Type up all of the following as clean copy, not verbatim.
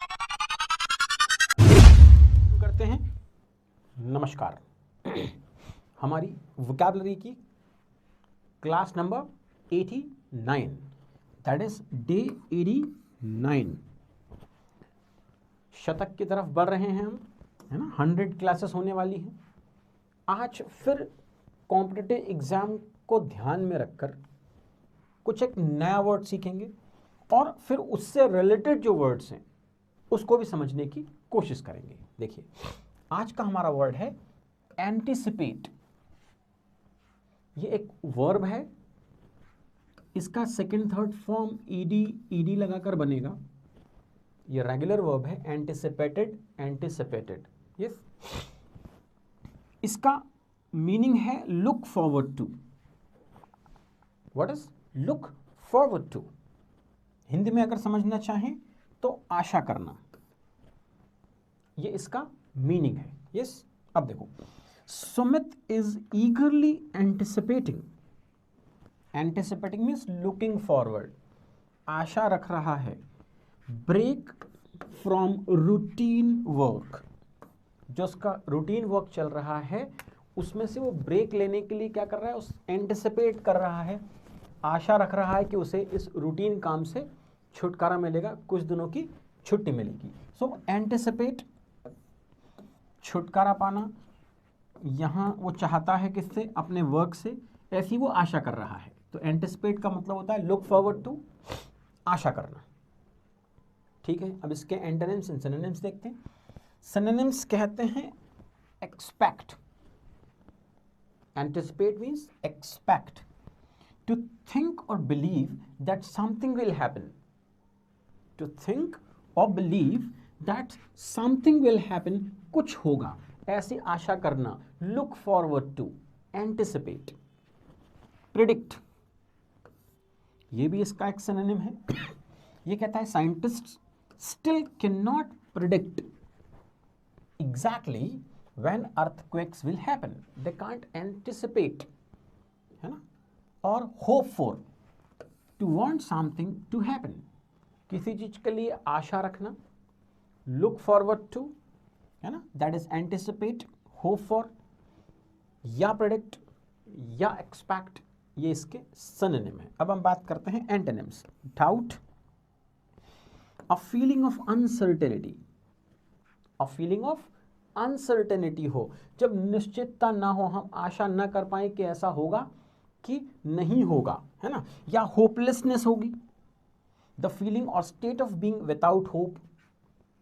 शुरू करते हैं। नमस्कार। हमारी वोकैबुलरी की class number 89, that is day 89। शतक की तरफ बढ़ रहे हैं हम, है ना। 100 क्लासेस होने वाली हैं। आज फिर कॉम्पिटिटिव एग्जाम को ध्यान में रखकर कुछ एक नया वर्ड सीखेंगे और फिर उससे रिलेटेड जो वर्ड्स हैं उसको भी समझने की कोशिश करेंगे। देखिए, आज का हमारा वर्ड है एंटीसिपेट। ये एक वर्ब है, इसका सेकंड थर्ड फॉर्म ईडी लगाकर बनेगा। ये रेगुलर वर्ब है, एंटीसिपेटेड, एंटीसिपेटेड। यस, इसका मीनिंग है look forward to. What is look forward to? Hindi में अगर समझना चाहें तो आशा करना, ये इसका मीनिंग है। यस, अब देखो, Sumit is eagerly anticipating. Anticipating means looking forward, आशा रख रहा है। ब्रेक फ्रॉम रूटीन वर्क, जो उसका रूटीन वर्क चल रहा है उसमें से वो ब्रेक लेने के लिए क्या कर रहा है, उस एंटिसिपेट कर रहा है, आशा रख रहा है कि उसे इस रूटीन काम से छुटकारा मिलेगा, कुछ दिनों की छुट्टी मिलेगी। सो एंटिसिपेट, छुटकारा पाना। यहाँ वो चाहता है किससे, अपने वर्क से, ऐसी वो आशा कर रहा है। तो एंटिसिपेट का मतलब होता है लुक फॉरवर्ड टू, आशा करना। ठीक है, अब इसके एंटोनिम्स एंड सिनोनिम्स देखते हैं। सिनोनिम्स कहते हैं expect. Anticipate means expect, to think और believe that something will happen. To think और believe that something will happen, कुछ होगा, ऐसी आशा करना। Look forward to, anticipate. Predict, ये भी इसका एक सिनोनिम है। ये कहता है scientist still can not predict exactly when earthquakes will happen. They can't anticipate, है ना। और hope for, to want something to happen, किसी चीज के लिए आशा रखना। लुक फॉरवर्ड टू, है ना, that is anticipate, hope for, या प्रेडिक्ट या एक्सपेक्ट, ये इसके सिनोनिम है। अब हम बात करते हैं antonyms. Doubt, a feeling of uncertainty. A feeling of uncertainty हो, जब निश्चितता ना हो, हम आशा ना कर पाए कि ऐसा होगा कि नहीं होगा, है ना। या होपलेसनेस होगी, द फीलिंग और state of being without hope,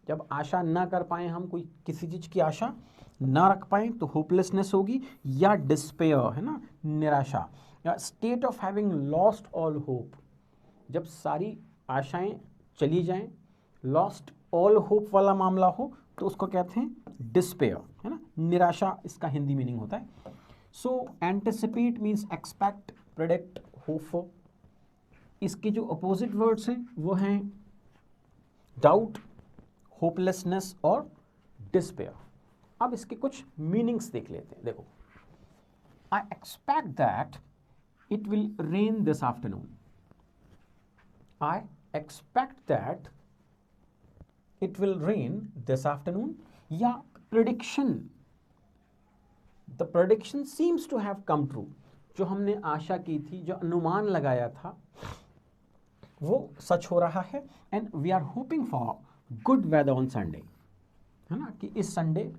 जब आशा ना कर पाए, हम कोई किसी चीज की आशा ना रख पाए तो होपलेसनेस होगी। या डिस्पेयर, है ना, निराशा। या state of having lost all hope, जब सारी आशाएं चली जाएं, लॉस्ट ऑल होप वाला मामला हो तो उसको कहते हैं डिस्पेयर, है ना, निराशा इसका हिंदी मीनिंग होता है। So anticipate means expect, predict, hope for. इसके जो अपोजिट वर्ड्स हैं वो हैं डाउट, होपलेसनेस और डिस्पेयर। अब इसके कुछ मीनिंग्स देख लेते हैं। देखो, I expect that it will rain this afternoon. I expect that it will rain this afternoon. या prediction, the prediction seems to have come true, जो हमने आशा की थी, जो अनुमान लगाया था, वो सच हो रहा है। And we are hoping for good weather on Sunday, है ना, कि इस संडे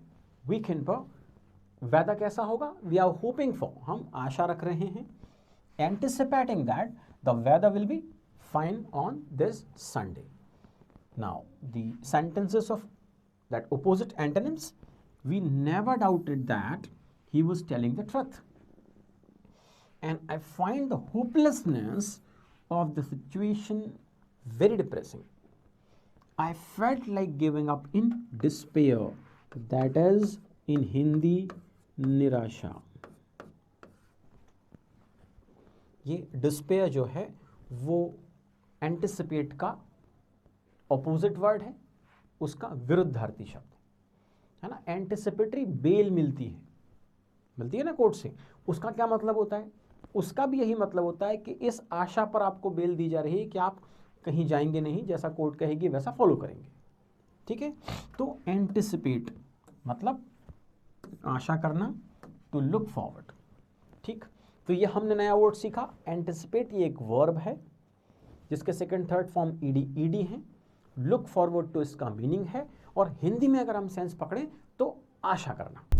वीकेंड पर वेदर कैसा होगा। वी आर होपिंग फॉर, हम आशा रख रहे हैं, anticipating that the weather will be fine on this Sunday. Now the sentences of that opposite antonyms, we never doubted that he was telling the truth, and I find the hopelessness of the situation very depressing. I felt like giving up in despair, that is in Hindi निराशा। ये despair जो है वो anticipate का opposite word है, उसका विरुद्धार्थी शब्द है ना। एंटिसिपेटरी बेल मिलती है ना कोर्ट से, उसका क्या मतलब होता है, उसका भी यही मतलब होता है कि इस आशा पर आपको बेल दी जा रही है कि आप कहीं जाएंगे नहीं, जैसा कोर्ट कहेगी वैसा फॉलो करेंगे। ठीक है। तो एंटिसिपेट मतलब आशा करना, टू लुक फॉरवर्ड, ठीक। तो ये हमने नया वर्ड सीखा एंटिसिपेट, ये एक वर्ब है जिसके सेकंड थर्ड फॉर्म ईडी है। लुक फॉरवर्ड टू इसका मीनिंग है, और हिंदी में अगर हम सेंस पकड़ें तो आशा करना।